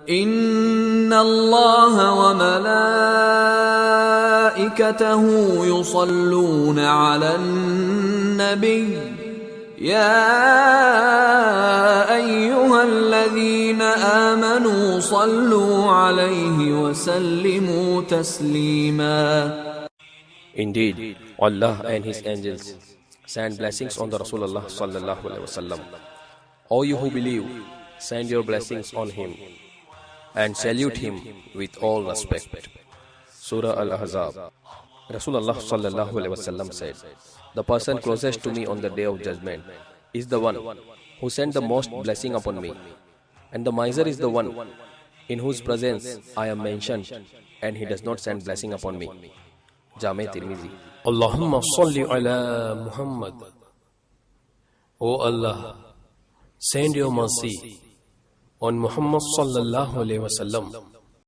إن الله وملائكته يصلون على النبي يا أيها الذين آمنوا صلوا عليه وسلموا تسليما. Indeed, Allah and His angels send blessings on the Rasulullah sallallahu alaihi wasallam. O you who believe, send your blessings on him and salute him with all respect. Surah Al-Ahzab. Rasulullah sallallahu alaihi wasallam said, "The person closest to me on the day of judgment is the one who sent the most blessing upon me, and the miser is the one in whose presence I am mentioned, and he does not send blessing upon me." Jami Tirmizi. Allahumma salli ala Muhammad. O Allah, send your mercy on Muhammad sallallahu alaihi wasallam.